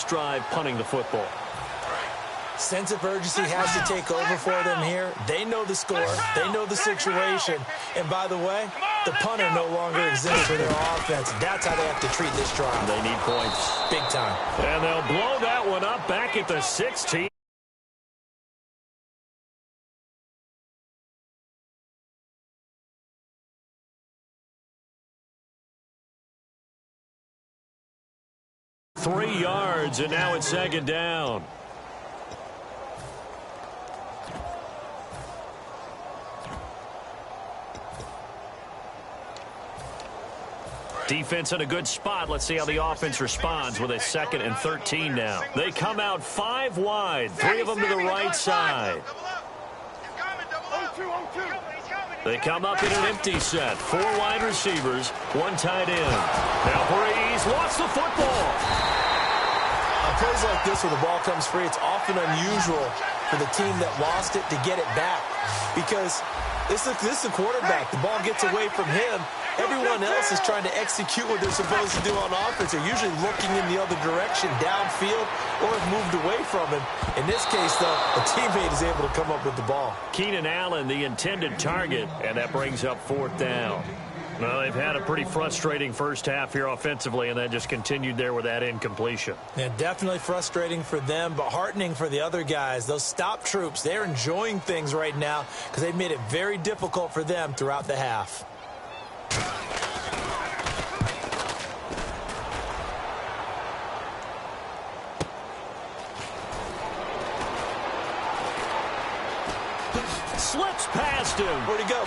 drive punting the football. Sense of urgency has to take over for them here. They know the score. They know the situation. And by the way, the punter no longer exists for their offense. That's how they have to treat this drive. They need points. Big time. And they'll blow that one up back at the 16. Three yards, and now it's second down. Defense in a good spot. Let's see how the offense responds with a 2nd and 13 now. They come out 5 wide, 3 of them to the right side. They come up in an empty set. 4 wide receivers, 1 tight end. Now Breeze lost the football. On plays like this where the ball comes free, it's often unusual for the team that lost it to get it back. Because this is the quarterback. The ball gets away from him. Everyone else is trying to execute what they're supposed to do on offense. They're usually looking in the other direction, downfield, or have moved away from him. In this case, though, a teammate is able to come up with the ball. Keenan Allen, the intended target, and that brings up 4th down. Well, they've had a pretty frustrating first half here offensively, and then just continued there with that incompletion. Yeah, definitely frustrating for them, but heartening for the other guys. Those stop troops, they're enjoying things right now because they've made it very difficult for them throughout the half. Slips past him. Where'd he go?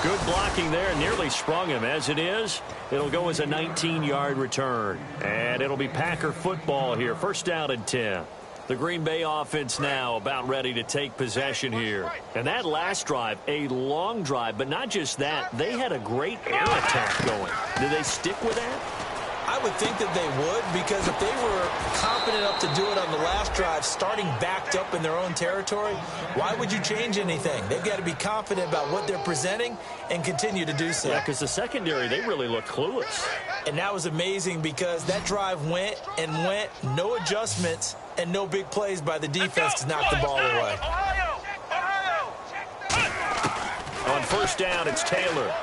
Good blocking there. Nearly sprung him. As it is, it'll go as a 19-yard return. And it'll be Packer football here. 1st down and 10. The Green Bay offense now about ready to take possession here. And that last drive, a long drive, but not just that. They had a great air attack going. Did they stick with that? I would think that they would, because if they were confident enough to do it on the last drive, starting backed up in their own territory, why would you change anything? They've got to be confident about what they're presenting and continue to do so. Yeah, because the secondary, they really look clueless. And that was amazing because that drive went and went, no adjustments, and no big plays by the defense to knock the ball away. On 1st down, it's Taylor.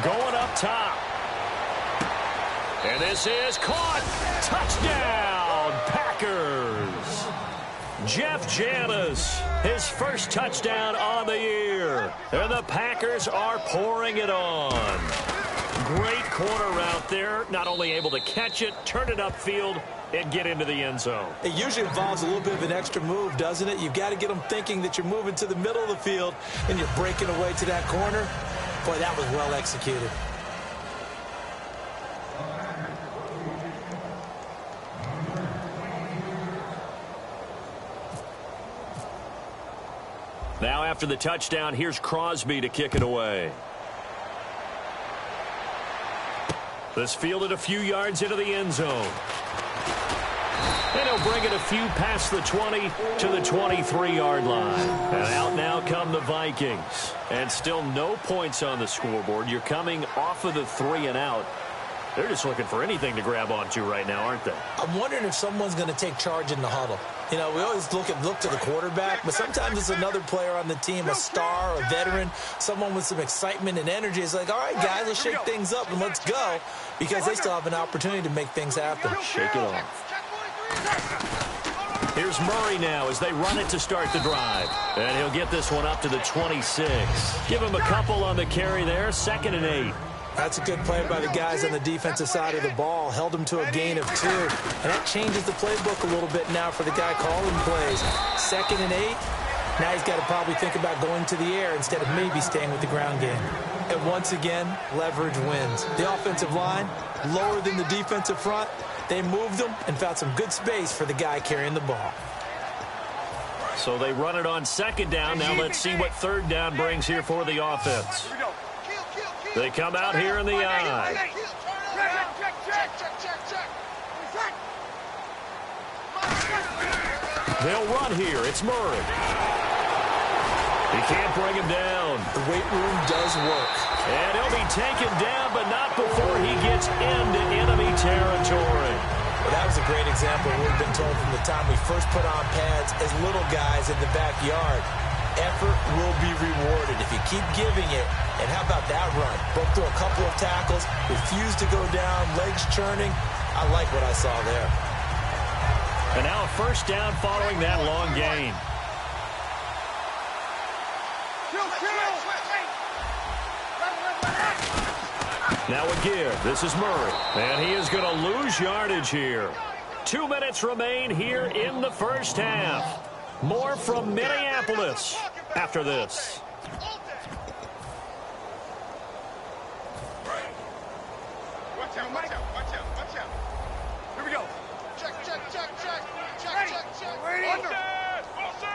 Going up top. And this is caught. Touchdown, Packers. Jeff Janis, his 1st touchdown on the year. And the Packers are pouring it on. Great corner route there. Not only able to catch it, turn it upfield, and get into the end zone. It usually involves a little bit of an extra move, doesn't it? You've got to get them thinking that you're moving to the middle of the field and you're breaking away to that corner. Boy, that was well executed. Now after the touchdown, here's Crosby to kick it away. This fielded a few yards into the end zone. And he'll bring it a few past the 20 to the 23-yard line. And out now come the Vikings. And still no points on the scoreboard. You're coming off of the 3 and out. They're just looking for anything to grab onto right now, aren't they? I'm wondering if someone's going to take charge in the huddle. You know, we always look to the quarterback, but sometimes it's another player on the team, a star, a veteran, someone with some excitement and energy. It's like, all right, guys, let's shake things up and let's go, because they still have an opportunity to make things happen. Shake it off. Here's Murray now as they run it to start the drive. And he'll get this one up to the 26. Give him a couple on the carry there, 2nd and 8. That's a good play by the guys on the defensive side of the ball. Held him to a gain of 2. And that changes the playbook a little bit now for the guy calling plays. 2nd and 8. Now he's got to probably think about going to the air instead of maybe staying with the ground game. And once again, leverage wins. The offensive line, lower than the defensive front. They moved them and found some good space for the guy carrying the ball. So they run it on 2nd down. Now let's see what 3rd down brings here for the offense. They come out here in the eye. They'll run here. It's Murray. He can't bring him down. The weight room does work. And he'll be taken down, but not before he gets into enemy territory. Well, that was a great example of what we've been told from the time we first put on pads as little guys in the backyard. Effort will be rewarded if you keep giving it. And how about that run? Broke through a couple of tackles, refused to go down, legs churning. I like what I saw there. And now a first down following that long gain. Now a give. This is Murray. And he is going to lose yardage here. 2 minutes remain here in the first half. More from Minneapolis after this. Watch out, watch out, watch out, watch out. Here we go. Check. Ready. Under. Wilson.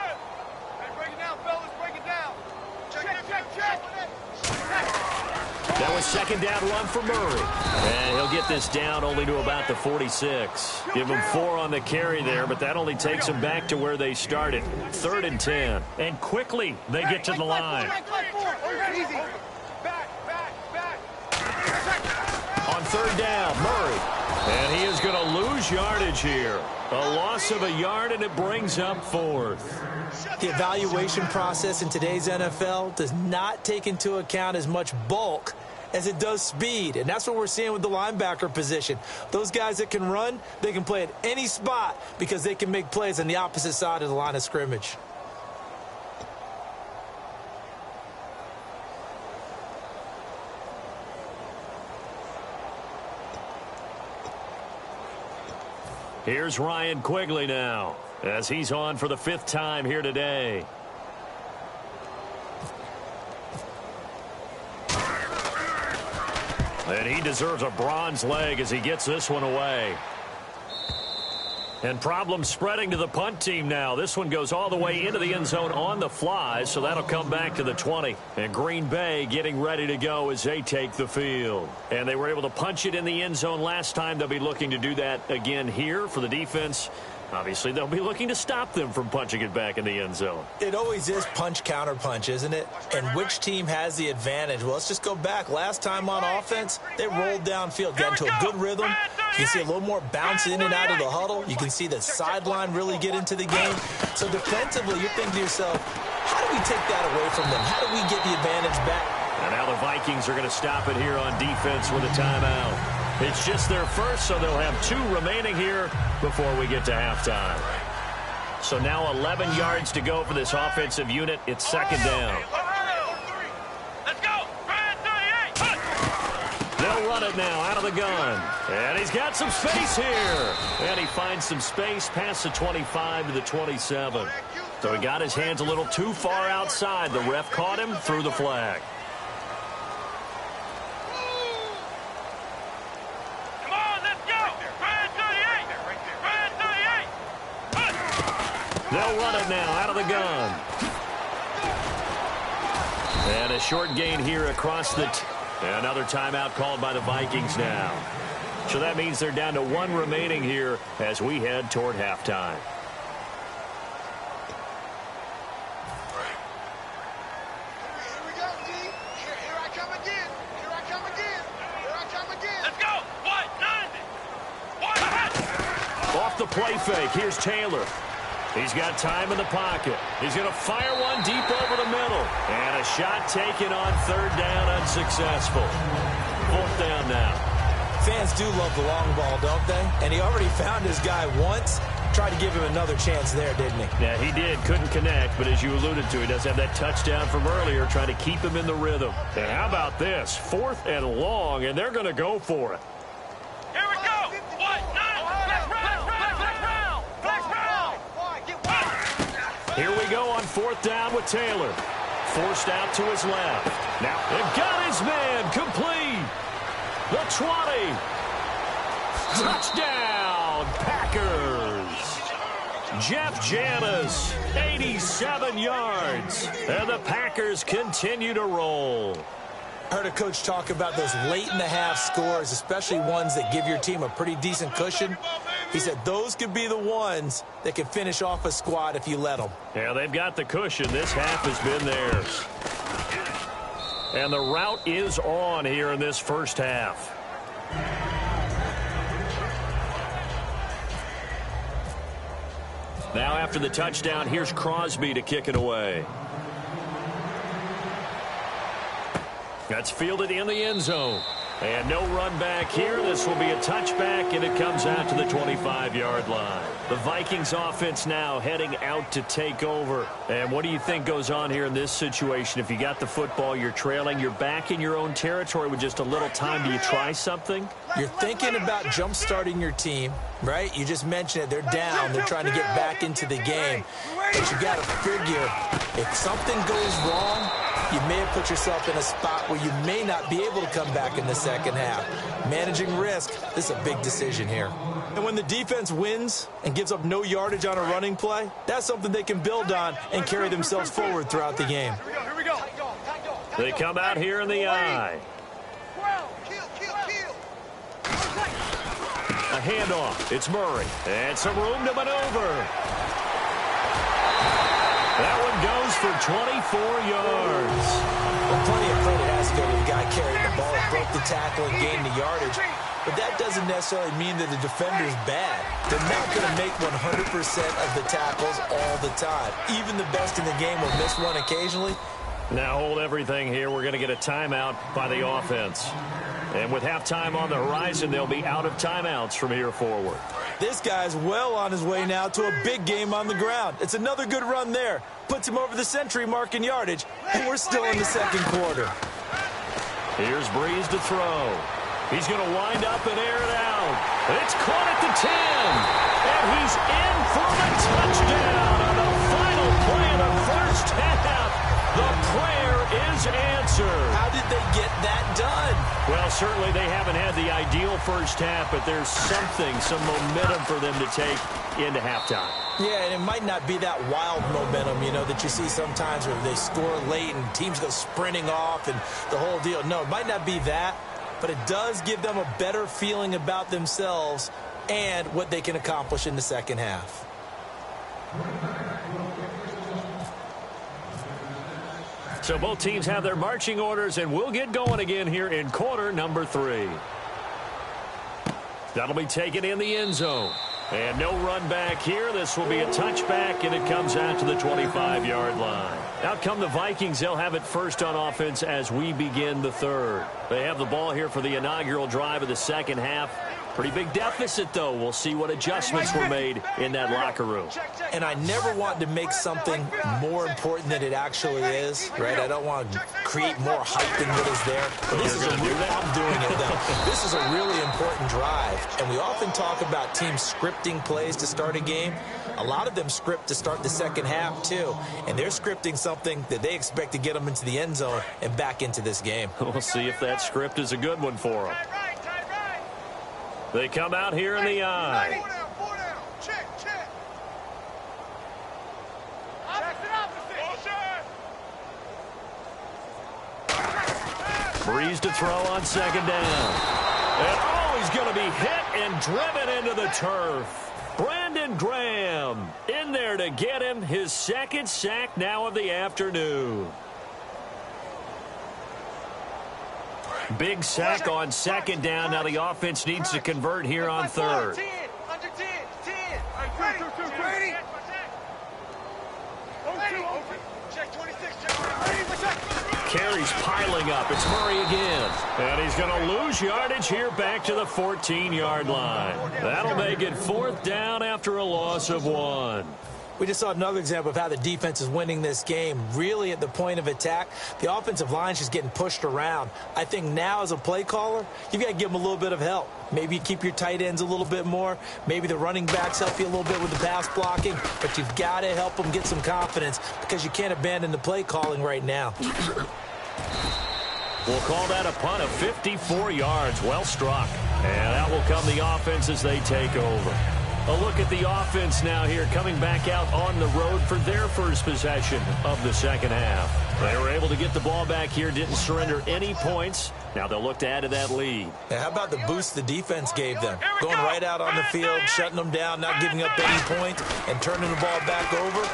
Hey, break it down, fellas, break it down. Check. That was second down run for Murray. And he'll get this down only to about the 46. Give him 4 on the carry there, but that only takes them back to where they started. 3rd and 10. And quickly they get to the line. Easy. Back. On 3rd down, Murray. And he is going to lose yardage here. A loss of a yard, and it brings up 4th. The evaluation process in today's NFL does not take into account as much bulk as it does speed, and that's what we're seeing with the linebacker position. Those guys that can run, they can play at any spot because they can make plays on the opposite side of the line of scrimmage. Here's Ryan Quigley now, as he's on for the 5th time here today. And he deserves a bronze leg as he gets this one away. And problems spreading to the punt team now. This one goes all the way into the end zone on the fly, so that'll come back to the 20. And Green Bay getting ready to go as they take the field. And they were able to punch it in the end zone last time. They'll be looking to do that again here for the defense. Obviously, they'll be looking to stop them from punching it back in the end zone. It always is punch-counter-punch, isn't it? And which team has the advantage? Well, let's just go back. Last time on offense, they rolled downfield, got into a good rhythm. You can see a little more bounce in and out of the huddle. You can see the sideline really get into the game. So defensively, you're thinking to yourself, how do we take that away from them? How do we get the advantage back? And now the Vikings are going to stop it here on defense with a timeout. It's just their first, so they'll have 2 remaining here before we get to halftime. So now 11 yards to go for this offensive unit. It's 2nd down. Let's go. They'll run it now out of the gun. And he's got some space here. And he finds some space past the 25 to the 27. So he got his hands a little too far outside. The ref caught him, threw the flag. They'll run it now out of the gun. And a short gain here across the... Another timeout called by the Vikings now. So that means they're down to 1 remaining here as we head toward halftime. Here we go, D. Here I come again. Let's go. What? Off the play fake, here's Taylor. He's got time in the pocket. He's going to fire one deep over the middle. And a shot taken on 3rd down, unsuccessful. 4th down now. Fans do love the long ball, don't they? And he already found his guy once. Tried to give him another chance there, didn't he? Yeah, he did. Couldn't connect, but as you alluded to, he does have that touchdown from earlier, trying to keep him in the rhythm. And how about this? 4th and long, and they're going to go for it. Here we go. What? Here we go on 4th down with Taylor. Forced out to his left. Now they've got his man complete. The 20. Touchdown, Packers. Jeff Janis, 87 yards. And the Packers continue to roll. I heard a coach talk about those late-in-the-half scores, especially ones that give your team a pretty decent cushion. He said those could be the ones that can finish off a squad if you let them. Yeah, they've got the cushion. This half has been theirs. And the route is on here in this first half. Now after the touchdown, here's Crosby to kick it away. That's fielded in the end zone. And no run back here. This will be a touchback, and it comes out to the 25-yard line. The Vikings offense now heading out to take over. And what do you think goes on here in this situation? If you got the football, you're trailing, you're back in your own territory with just a little time. Do you try something? You're thinking about jump-starting your team, right? You just mentioned it. They're down. They're trying to get back into the game. But you got to figure, if something goes wrong, you may have put yourself in a spot where you may not be able to come back in the second half. Managing risk, this is a big decision here. And when the defense wins and gives up no yardage on a running play, that's something they can build on and carry themselves forward throughout the game. Here we go. They come out here in the eye. A handoff. It's Murray. And some room to maneuver. That one goes for 24 yards. Well, plenty of credit has to go to the guy carrying the ball. Broke the tackle and gained the yardage. But that doesn't necessarily mean that the defender's bad. They're not going to make 100% of the tackles all the time. Even the best in the game will miss one occasionally. Now hold everything here. We're going to get a timeout by the offense. And with halftime on the horizon, they'll be out of timeouts from here forward. This guy's well on his way now to a big game on the ground. It's another good run there. Puts him over the century mark in yardage, and we're still in the second quarter. Here's Breeze to throw. He's going to wind up and air it out. It's caught at the 10. And he's in for the touchdown on the final play of the first half. The prayer is answered. How did they get that done? Well, certainly they haven't had the ideal first half, but there's some momentum for them to take into halftime. Yeah, and it might not be that wild momentum, that you see sometimes where they score late and teams go sprinting off and the whole deal. No, it might not be that, but it does give them a better feeling about themselves and what they can accomplish in the second half. So both teams have their marching orders, and we'll get going again here in quarter number 3. That'll be taken in the end zone. And no run back here. This will be a touchback, and it comes out to the 25-yard line. Out come the Vikings. They'll have it first on offense as we begin the third. They have the ball here for the inaugural drive of the second half. Pretty big deficit, though. We'll see what adjustments were made in that locker room. And I never want to make something more important than it actually is, right? I don't want to create more hype than what is there. But this is I'm doing it, though. This is a really important drive. And we often talk about teams scripting plays to start a game. A lot of them script to start the second half, too. And they're scripting something that they expect to get them into the end zone and back into this game. We'll see if that script is a good one for them. They come out here in the eye. Four down. Check. Breeze to throw on second down. And he's going to be hit and driven into the turf. Brandon Graham in there to get him his second sack now of the afternoon. Big sack on second down. Now the offense needs to convert here on third. 10. Under 10. 10. Ready. Check 26. Carries piling up. It's Murray again. And he's going to lose yardage here back to the 14-yard line. That'll make it fourth down after a loss of 1. We just saw another example of how the defense is winning this game. Really at the point of attack, the offensive line's just getting pushed around. I think now as a play caller, you've got to give them a little bit of help. Maybe you keep your tight ends a little bit more. Maybe the running backs help you a little bit with the pass blocking. But you've got to help them get some confidence because you can't abandon the play calling right now. We'll call that a punt of 54 yards. Well struck. And that will come the offense as they take over. A look at the offense now here, coming back out on the road for their first possession of the second half. They were able to get the ball back here, didn't surrender any points. Now they'll look to add to that lead. Yeah, how about the boost the defense gave them? Going right out on the field, shutting them down, not giving up any points, and turning the ball back over.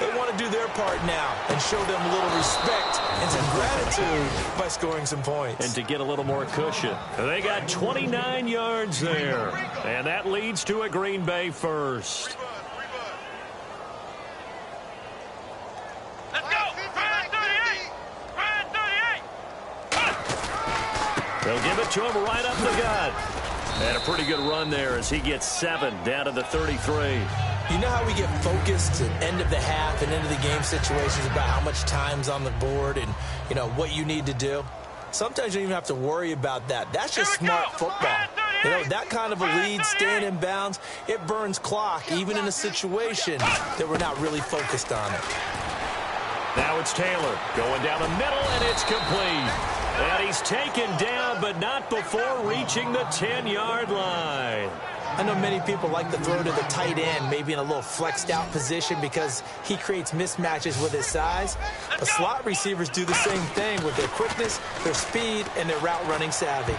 They want to do their part now and show them a little respect and some gratitude by scoring some points. And to get a little more cushion. They got 29 yards there. And that leads to a Green Bay first. They'll give it to him right up the gut. And a pretty good run there as he gets 7 down to the 33. You know how we get focused at end of the half and into the game situations about how much time's on the board and, you know, what you need to do? Sometimes you don't even have to worry about that. That's just smart football. You know, that kind of a lead, staying in bounds, it burns clock, even in a situation that we're not really focused on it. Now it's Taylor going down the middle, and it's complete. And he's taken down, but not before reaching the 10-yard line. I know many people like to throw to the tight end, maybe in a little flexed out position because he creates mismatches with his size. But slot receivers do the same thing with their quickness, their speed, and their route running savvy.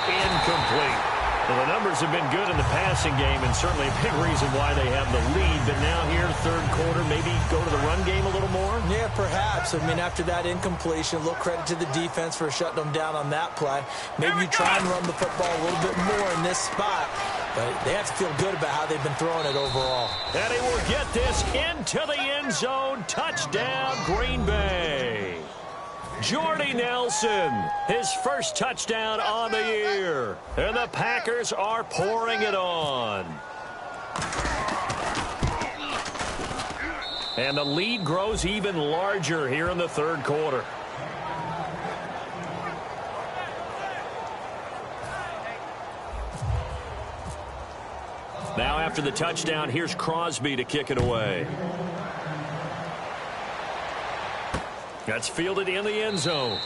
Incomplete. Well, the numbers have been good in the passing game, and certainly a big reason why they have the lead. But now here, third quarter, maybe go to the run game a little more? Yeah, perhaps. I mean, after that incompletion, a little credit to the defense for shutting them down on that play. Maybe you try and run the football a little bit more in this spot. But they have to feel good about how they've been throwing it overall. And he will get this into the end zone. Touchdown, Green Bay. Jordy Nelson, his first touchdown on the year. And the Packers are pouring it on. And the lead grows even larger here in the third quarter. Now after the touchdown, here's Crosby to kick it away. That's fielded in the end zone.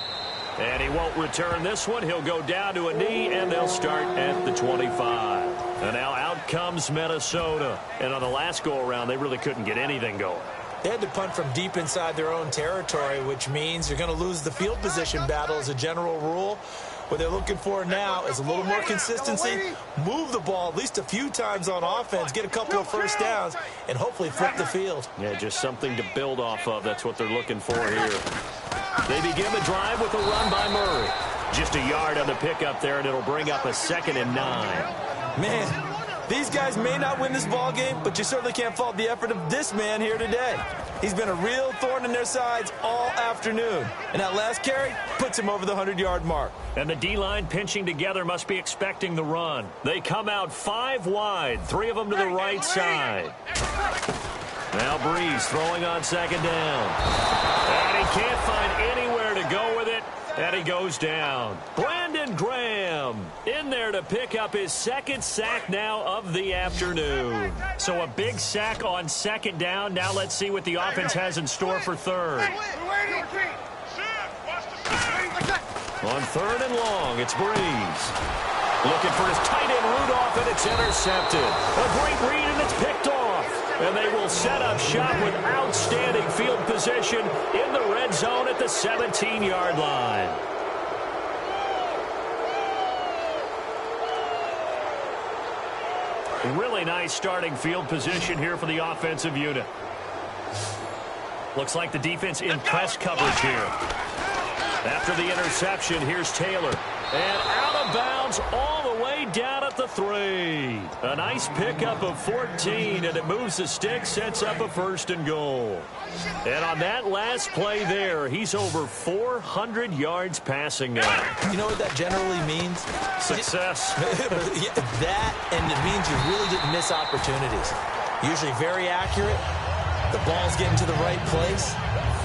And he won't return this one. He'll go down to a knee, and they'll start at the 25. And now out comes Minnesota. And on the last go-around, they really couldn't get anything going. They had to punt from deep inside their own territory, which means you're going to lose the field position battle as a general rule. What they're looking for now is a little more consistency, move the ball at least a few times on offense, get a couple of first downs, and hopefully flip the field. Yeah, just something to build off of. That's what they're looking for here. They begin the drive with a run by Murray. Just a yard on the pickup there, and it'll bring up a 2nd and 9. Man, these guys may not win this ball game, but you certainly can't fault the effort of this man here today. He's been a real thorn in their sides all afternoon. And that last carry puts him over the 100-yard mark. And the D-line pinching together must be expecting the run. They come out 5 wide, 3 of them to the right side. Now Breeze throwing on 2nd down. And he can't find anywhere to go with it. And he goes down. Brandon Graham in there to pick up his 2nd sack now of the afternoon. So a big sack on 2nd down. Now let's see what the offense has in store for 3rd. On 3rd and long, it's Breeze. Looking for his tight end Rudolph, and it's intercepted. A great read, and it's picked off. And they will set up shop with outstanding field position in the red zone at the 17-yard line. Really nice starting field position here for the offensive unit. Looks like the defense in press coverage here. After the interception, here's Taylor. And out of bounds all the way down at the 3. A nice pickup of 14, and it moves the stick, sets up a 1st and goal. And on that last play there, he's over 400 yards passing now. You know what that generally means? Success. That, and it means you really didn't miss opportunities. Usually very accurate. The ball's getting to the right place.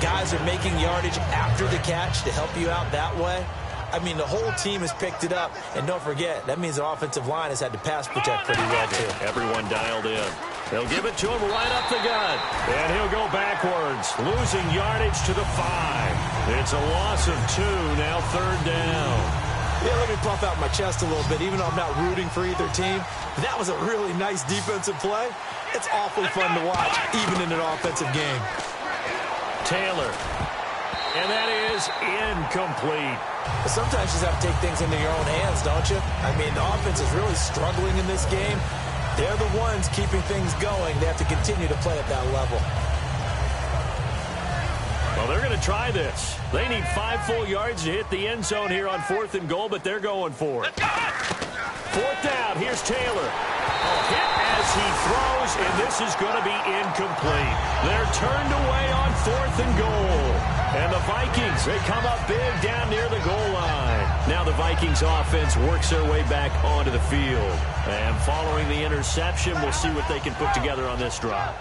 Guys are making yardage after the catch to help you out that way. I mean, the whole team has picked it up. And don't forget, that means the offensive line has had to pass protect pretty well, too. Everyone dialed in. They'll give it to him right up the gut. And he'll go backwards, losing yardage to the 5. It's a loss of 2, now 3rd down. Yeah, let me puff out my chest a little bit, even though I'm not rooting for either team. That was a really nice defensive play. It's awfully fun to watch, even in an offensive game. Taylor. And that is incomplete. But sometimes you just have to take things into your own hands, don't you? I mean, the offense is really struggling in this game. They're the ones keeping things going. They have to continue to play at that level. Well, they're going to try this. They need 5 full yards to hit the end zone here on 4th and goal, but they're going for it. 4th down. Here's Taylor. Hit as he throws, and this is going to be incomplete. They're turned away on 4th and goal. And the Vikings, they come up big down near the goal line. Now the Vikings offense works their way back onto the field. And following the interception, we'll see what they can put together on this drive.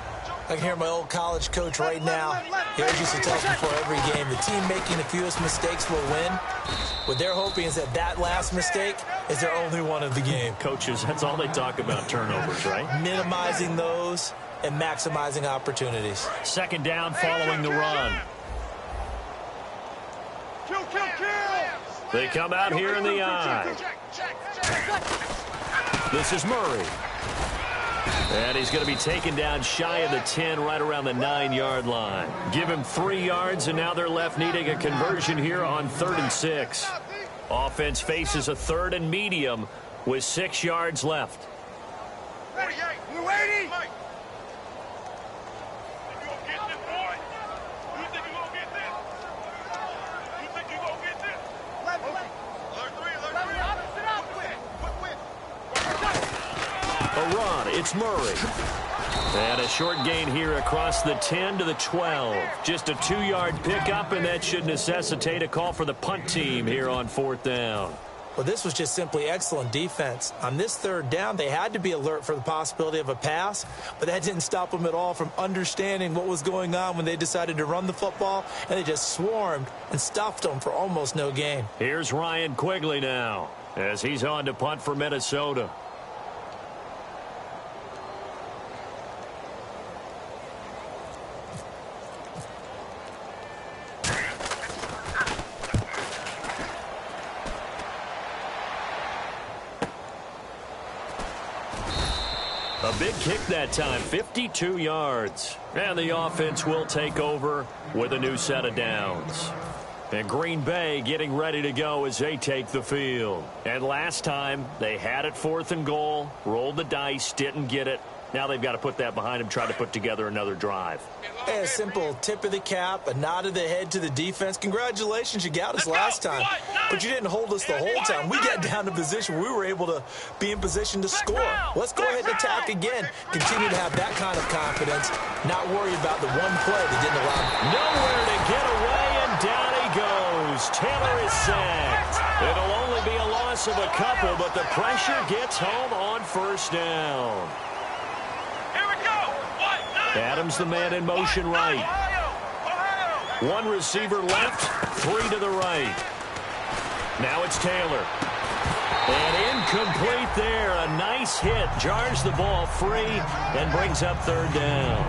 I can hear my old college coach right now. He always used to tell us before every game, the team making the fewest mistakes will win. What they're hoping is that last mistake is their only one of the game. Coaches, that's all they talk about, turnovers, right? Minimizing those and maximizing opportunities. Second down following the run. Kill. They come out here in the eye. This is Murray. And he's going to be taken down shy of the 10, right around the 9-yard line. Give him 3 yards, and now they're left needing a conversion here on 3rd and 6. Offense faces a 3rd and medium with 6 yards left. 48. We're waiting. A run, it's Murray. And a short gain here across the 10 to the 12. Just a 2-yard pickup, and that should necessitate a call for the punt team here on 4th down. Well, this was just simply excellent defense. On this 3rd down, they had to be alert for the possibility of a pass, but that didn't stop them at all from understanding what was going on when they decided to run the football, and they just swarmed and stuffed them for almost no gain. Here's Ryan Quigley now as he's on to punt for Minnesota. A big kick that time, 52 yards. And the offense will take over with a new set of downs. And Green Bay getting ready to go as they take the field. And last time, they had it 4th and goal, rolled the dice, didn't get it. Now they've got to put that behind them, try to put together another drive. A simple tip of the cap, a nod of the head to the defense. Congratulations, you got us last time. But you didn't hold us the whole time. We got down to position. We were able to be in position to score. Let's go ahead and attack again. Continue to have that kind of confidence. Not worry about the one play that didn't allow. Nowhere to get away, and down he goes. Taylor is sacked. It'll only be a loss of a couple, but the pressure gets home on 1st down. Adams the man in motion right. One receiver left, 3 to the right. Now it's Taylor. And incomplete there. A nice hit. Jars the ball free and brings up 3rd down.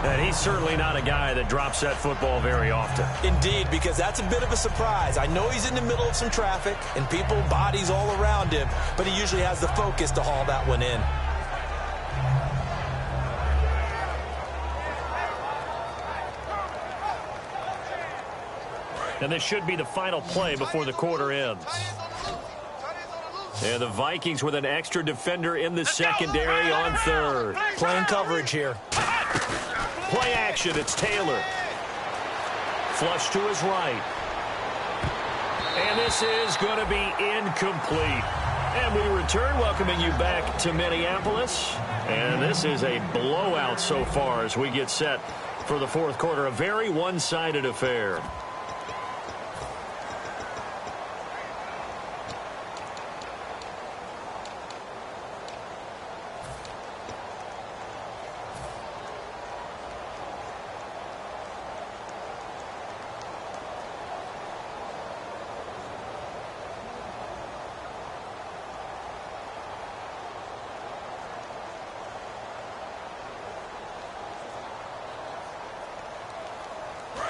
And he's certainly not a guy that drops that football very often. Indeed, because that's a bit of a surprise. I know he's in the middle of some traffic and people, bodies all around him, but he usually has the focus to haul that one in. And this should be the final play before the quarter ends. And the Vikings with an extra defender in the secondary on 3rd. Playing coverage here. Play action, it's Taylor. Flush to his right. And this is going to be incomplete. And we return, welcoming you back to Minneapolis. And this is a blowout so far as we get set for the 4th quarter. A very one-sided affair.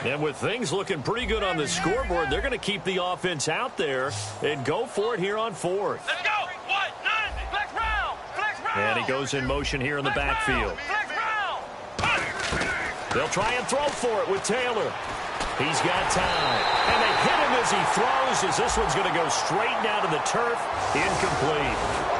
And with things looking pretty good on the scoreboard, they're going to keep the offense out there and go for it here on 4th. Let's go. What? 90. Flex round. Flex round. And he goes in motion here in the backfield. Flex round. They'll try and throw for it with Taylor. He's got time. And they hit him as he throws, as this one's going to go straight down to the turf. Incomplete.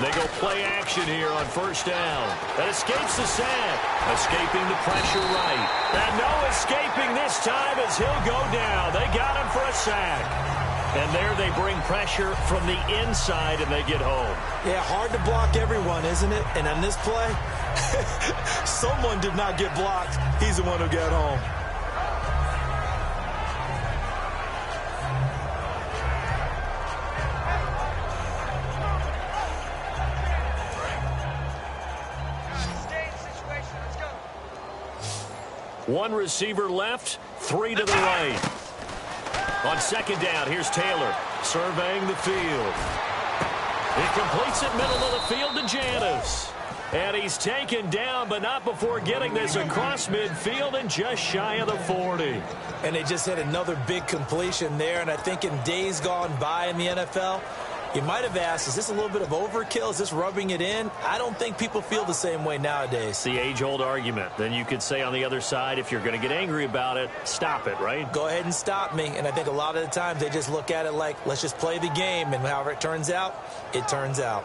They go play action here on first down. That escapes the sack. Escaping the pressure right. And no escaping this time as he'll go down. They got him for a sack. And there they bring pressure from the inside and they get home. Yeah, hard to block everyone, isn't it? And on this play, someone did not get blocked. He's the one who got home. One receiver left, 3 to the right. On second down, here's Taylor surveying the field. He completes it middle of the field to Janis. And he's taken down, but not before getting this across midfield and just shy of the 40. And they just had another big completion there. And I think in days gone by in the NFL, you might have asked, is this a little bit of overkill? Is this rubbing it in? I don't think people feel the same way nowadays. It's the age-old argument. Then you could say on the other side, if you're going to get angry about it, stop it, right? Go ahead and stop me. And I think a lot of the times they just look at it like, let's just play the game. And however it turns out, it turns out.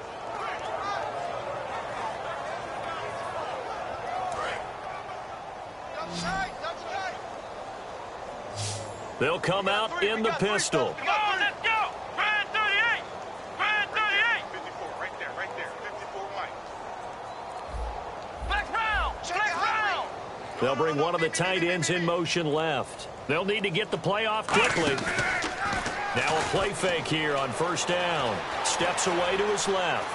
They'll come out in the pistol. Come on, let's go! Brand 38! Brand 38! 54, right there, 54 white. Flex round! Flex round! They'll bring one of the tight ends in motion left. They'll need to get the play off quickly. Now a play fake here on first down. Steps away to his left.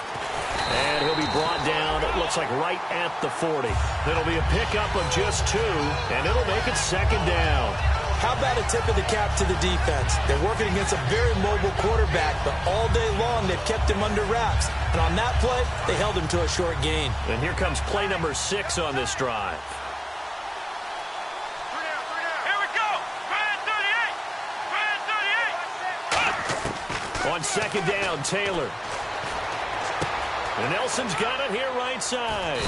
And he'll be brought down, it looks like right at the 40. It'll be a pickup of just 2, and it'll make it second down. How about a tip of the cap to the defense? They're working against a very mobile quarterback, but all day long they've kept him under wraps. And on that play, they held him to a short gain. And here comes play number 6 on this drive. Here we go! Brand 38! Brand 38! On second down, Taylor. And Nelson's got it here right side.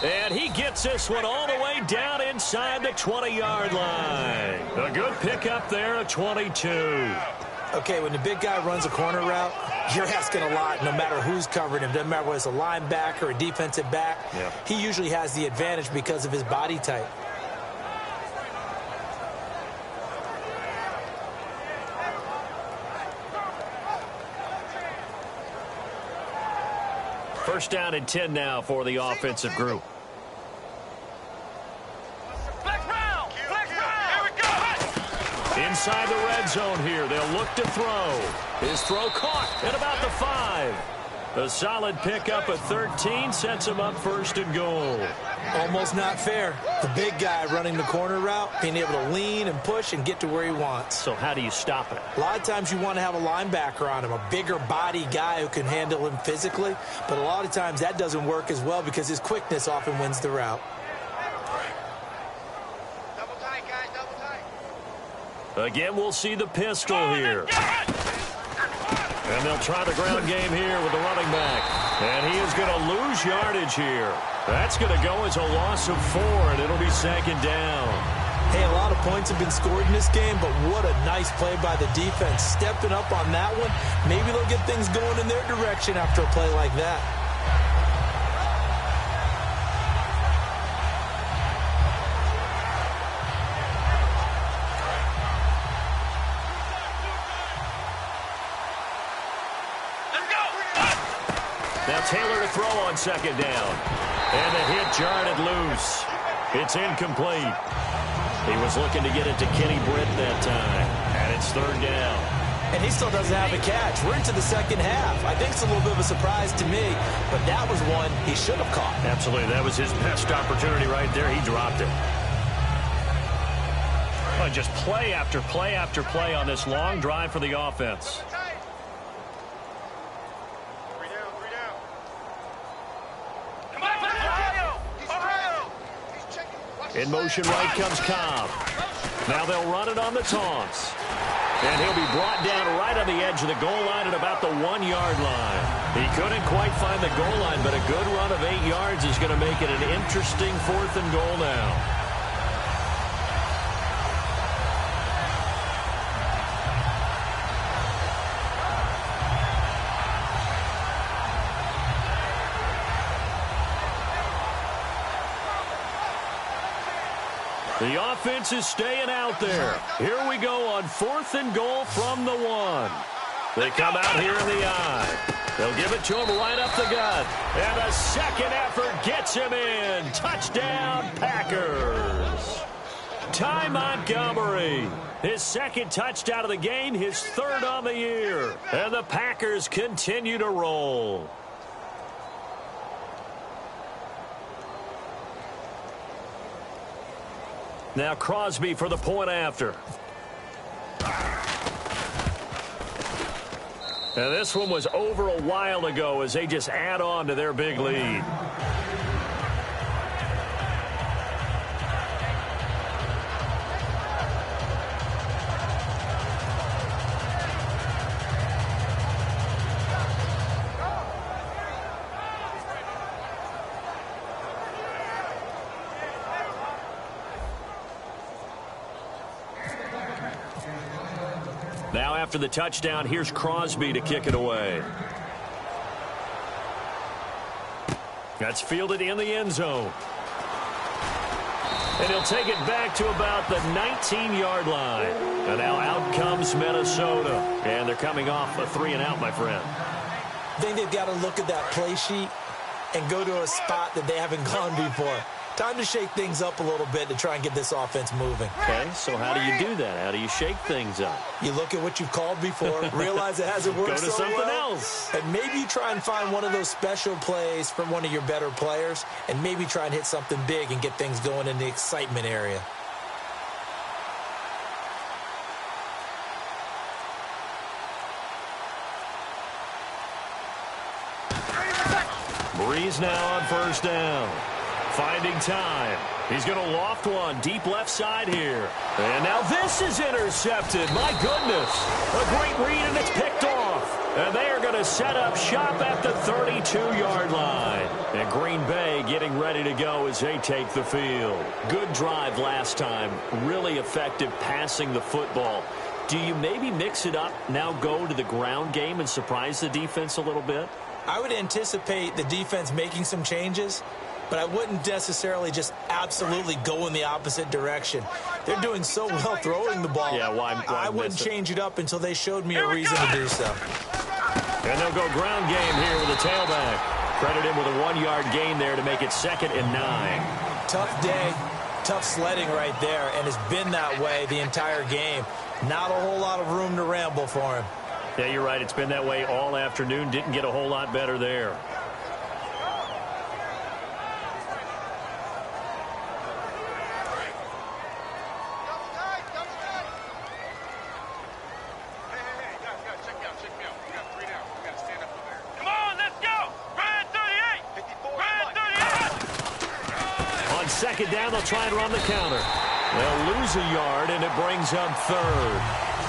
And he gets this one all the way down inside the 20-yard line. A good pickup there, a 22. Okay, when the big guy runs a corner route, you're asking a lot no matter who's covering him. Doesn't matter whether it's a linebacker or a defensive back. Yeah. He usually has the advantage because of his body type. First down and 10 now for the offensive group. Flex round! Flex round! Here we go! Inside the red zone here, they'll look to throw. His throw caught at about the 5. A solid pickup at 13 sets him up first and goal. Almost not fair. The big guy running the corner route, being able to lean and push and get to where he wants. So how do you stop it? A lot of times you want to have a linebacker on him, a bigger body guy who can handle him physically. But a lot of times that doesn't work as well because his quickness often wins the route. Double tight, guys, double tight. Again, we'll see the pistol here. And they'll try the ground game here with the running back. And he is going to lose yardage here. That's going to go as a loss of 4, and it'll be second down. Hey, a lot of points have been scored in this game, but what a nice play by the defense. Stepping up on that one. Maybe they'll get things going in their direction after a play like that. Now Taylor to throw on second down. And the hit jarred it loose. It's incomplete. He was looking to get it to Kenny Britt that time. And it's third down. And he still doesn't have a catch. We're into the second half. I think it's a little bit of a surprise to me, but that was one he should have caught. Absolutely. That was his best opportunity right there. He dropped it. Well, just play after play after play on this long drive for the offense. In motion right comes Cobb. Now they'll run it on the taunts. And he'll be brought down right on the edge of the goal line at about the 1-yard line. He couldn't quite find the goal line, but a good run of 8 yards is going to make it an interesting 4th and goal now. The offense is staying out there. Here we go on 4th and goal from the 1. They come out here in the eye. They'll give it to him right up the gut. And a second effort gets him in. Touchdown, Packers. Ty Montgomery, his second touchdown of the game, his 3rd on the year. And the Packers continue to roll. Now Crosby for the point after. And this one was over a while ago as they just add on to their big lead. Now after the touchdown, here's Crosby to kick it away. That's fielded in the end zone. And he'll take it back to about the 19-yard line. And now out comes Minnesota. And they're coming off a 3-and-out, my friend. I think they've got to look at that play sheet and go to a spot that they haven't gone before. Time to shake things up a little bit to try and get this offense moving. Okay, so how do you do that? How do you shake things up? You look at what you've called before, realize it hasn't worked so well. Go to something else. And maybe you try and find one of those special plays from one of your better players, and maybe try and hit something big and get things going in the excitement area. Breeze now on 1st down. Finding time. He's going to loft one deep left side here. And now this is intercepted. My goodness. A great read, and it's picked off. And they are going to set up shop at the 32-yard line. And Green Bay getting ready to go as they take the field. Good drive last time. Really effective passing the football. Do you maybe mix it up, now go to the ground game and surprise the defense a little bit? I would anticipate the defense making some changes, but I wouldn't necessarily just absolutely go in the opposite direction. They're doing so well throwing the ball. Yeah, why I wouldn't change it up until they showed me a reason to do so. And they'll go ground game here with a tailback. Credit him with a 1-yard gain there to make it 2nd and 9. Tough day, tough sledding right there, and it's been that way the entire game. Not a whole lot of room to ramble for him. Yeah, you're right. It's been that way all afternoon. Didn't get a whole lot better there. Second down, they'll try and run the counter. They'll lose a yard, and it brings up 3rd.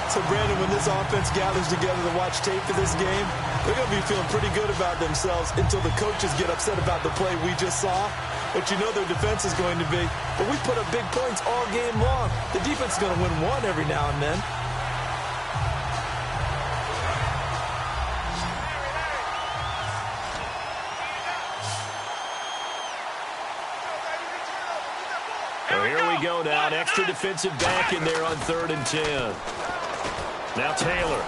So, Brandon, when this offense gathers together to watch tape for this game, they're going to be feeling pretty good about themselves until the coaches get upset about the play we just saw. But you know their defense is going to be. But we put up big points all game long. The defense is going to win one every now and then. Here we go now, an extra defensive back in there on 3rd and 10. Now Taylor.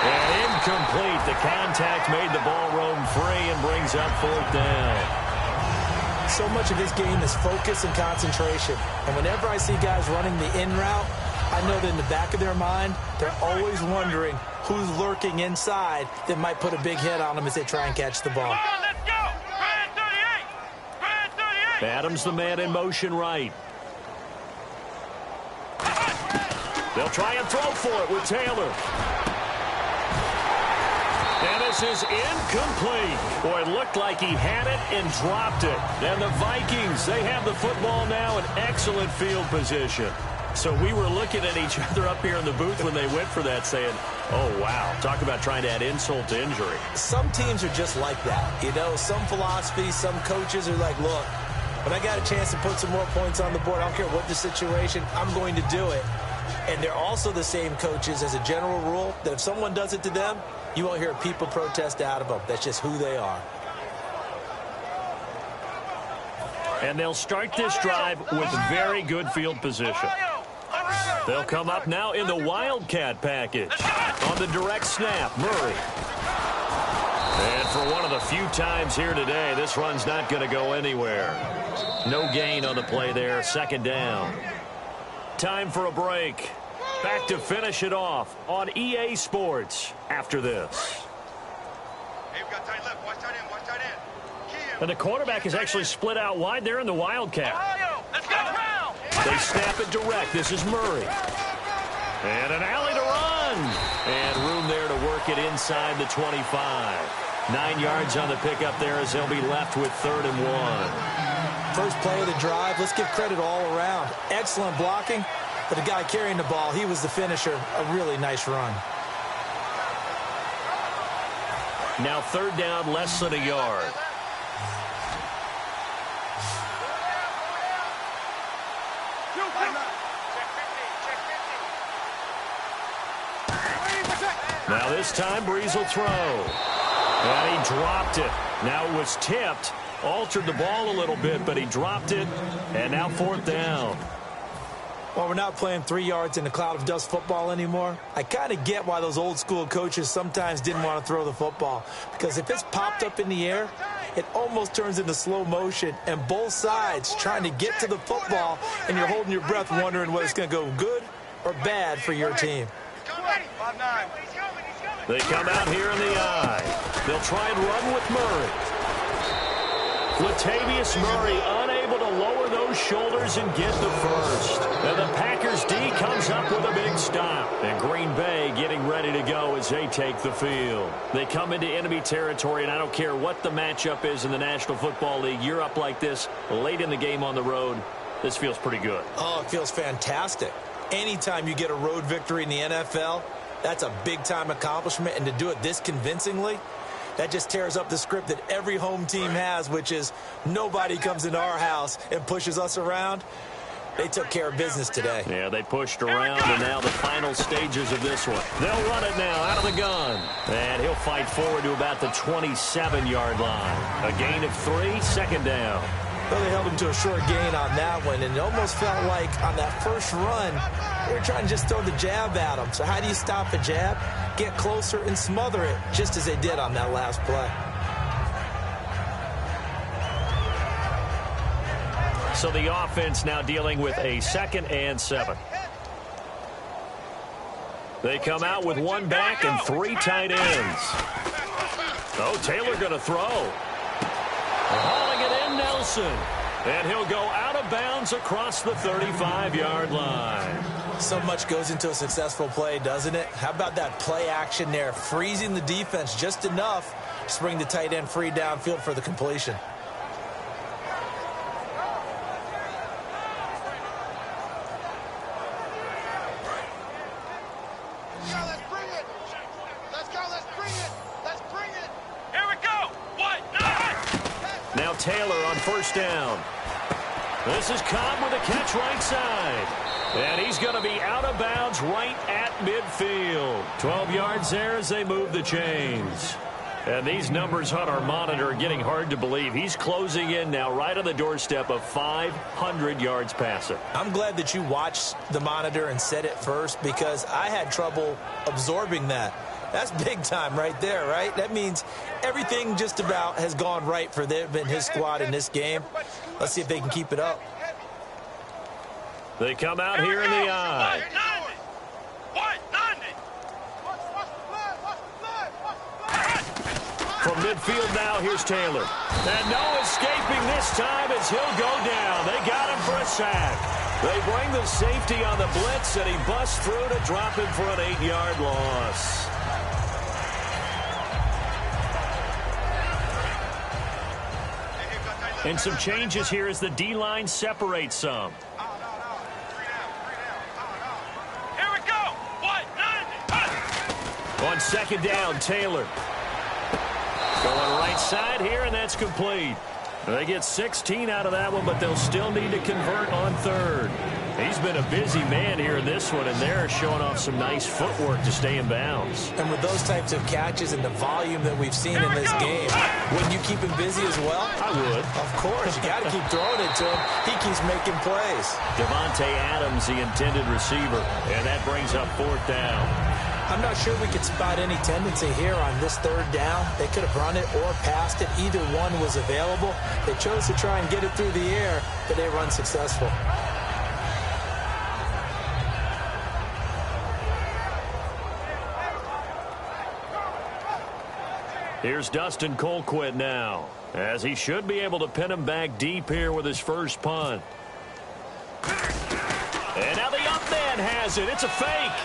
And incomplete. The contact made the ball roam free and brings up 4th down. So much of this game is focus and concentration. And whenever I see guys running the in route, I know that in the back of their mind, they're always wondering who's lurking inside that might put a big hit on them as they try and catch the ball. Come on, let's go! Brand 38! Brand 38! Adams the man in motion right. They'll try and throw for it with Taylor. And this is incomplete. Boy, it looked like he had it and dropped it. And the Vikings, they have the football now in excellent field position. So we were looking at each other up here in the booth when they went for that saying, oh, wow, talk about trying to add insult to injury. Some teams are just like that. You know, some philosophies, some coaches are like, look, when I got a chance to put some more points on the board, I don't care what the situation, I'm going to do it. And they're also the same coaches as a general rule that if someone does it to them, you won't hear people protest out of them. That's just who they are. And they'll start this drive with very good field position. They'll come up now in the Wildcat package. On the direct snap, Murray. And for one of the few times here today, this run's not going to go anywhere. No gain on the play there, second down. Time for a break. Back to finish it off on EA Sports after this. And the quarterback is actually split out wide there in the Wildcat. Let's go. They snap it direct. This is Murray. And an alley to run. And room there to work it inside the 25. 9 yards on the pickup there as they'll be left with 3rd and 1. First play of the drive, let's give credit all around. Excellent blocking, but the guy carrying the ball, he was the finisher. A really nice run. Now 3rd down, less than a yard. Now this time, Breeze will throw. And he dropped it. Now it was tipped. Altered the ball a little bit, but he dropped it. And now 4th down. Well, we're not playing 3 yards in a cloud of dust football anymore. I kind of get why those old school coaches sometimes didn't want to throw the football. Because if it's popped up in the air, it almost turns into slow motion. And both sides trying to get to the football, and you're holding your breath wondering whether it's going to go good or bad for your team. They come out here in the eye. They'll try and run with Murray. Latavius Murray unable to lower those shoulders and get the first. And the Packers D comes up with a big stop. And Green Bay getting ready to go as they take the field. They come into enemy territory, and I don't care what the matchup is in the National Football League. You're up like this late in the game on the road. This feels pretty good. Oh, it feels fantastic. Anytime you get a road victory in the NFL, that's a big-time accomplishment. And to do it this convincingly, that just tears up the script that every home team has, which is nobody comes into our house and pushes us around. They took care of business today. Yeah, they pushed around, and now the final stages of this one. They'll run it now out of the gun. And he'll fight forward to about the 27-yard line. A gain of 3, 2nd down. Well, they held him to a short gain on that one, and it almost felt like on that first run, they were trying to just throw the jab at him. So how do you stop a jab? Get closer and smother it, just as they did on that last play. So the offense now dealing with a 2nd and 7. They come out with 1 back and 3 tight ends. Oh, Taylor going to throw. Hauling it in, Nelson. And he'll go out of bounds across the 35-yard line. So much goes into a successful play, doesn't it? How about that play action there? Freezing the defense just enough to bring the tight end free downfield for the completion. Now Taylor on 1st down. This is Cobb with a catch right side. And he's going to be out of bounds right at midfield. 12 yards there as they move the chains. And these numbers on our monitor are getting hard to believe. He's closing in now right on the doorstep of 500 yards passing. I'm glad that you watched the monitor and said it first, because I had trouble absorbing that. That's big time right there, right? That means everything just about has gone right for them and his squad in this game. Let's see if they can keep it up. They come out here in the eye. From midfield now, here's Taylor. And no escaping this time as he'll go down. They got him for a sack. They bring the safety on the blitz, and he busts through to drop him for an 8-yard loss. And some changes here as the D-line separates some. Here we go. On 2nd down, Taylor. Going right side here, and that's complete. They get 16 out of that one, but they'll still need to convert on 3rd. He's been a busy man here in this one, and they're showing off some nice footwork to stay in bounds. And with those types of catches and the volume that we've seen in this game, wouldn't you keep him busy as well? I would. Of course. You got to keep throwing it to him. He keeps making plays. Devontae Adams, the intended receiver, and that brings up 4th down. I'm not sure we could spot any tendency here on this 3rd down. They could have run it or passed it. Either one was available. They chose to try and get it through the air, but they were unsuccessful. Here's Dustin Colquitt now, as he should be able to pin him back deep here with his first punt. And now the up man has it. It's a fake.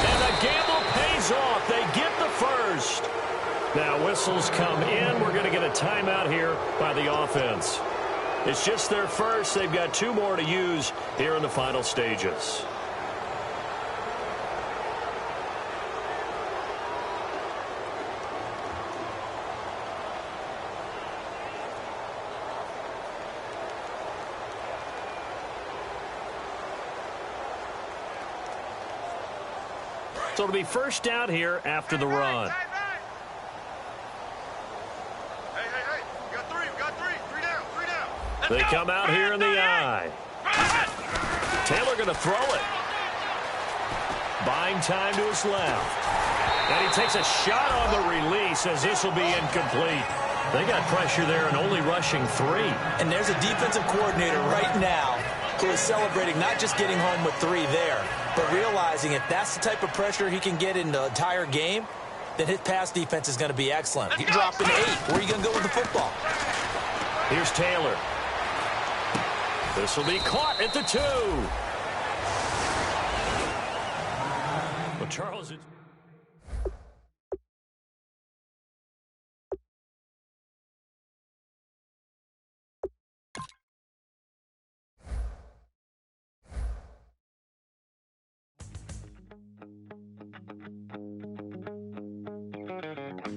And the gamble pays off. They get the first. Now whistles come in. We're going to get a timeout here by the offense. It's just their first. They've got 2 more to use here in the final stages. So it'll be first down here after the run. Hey, we got 3, we got 3. 3 down, 3 down. They come out here in the eye. Taylor going to throw it. Buying time to his left. And he takes a shot on the release as this will be incomplete. They got pressure there and only rushing 3. And there's a defensive coordinator right now who is celebrating not just getting home with 3 there, but realizing if that's the type of pressure he can get in the entire game, then his pass defense is going to be excellent. He dropped an 8. Where are you going to go with the football? Here's Taylor. This will be caught at the 2. Well, Charles...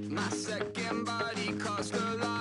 My second body cost a lot.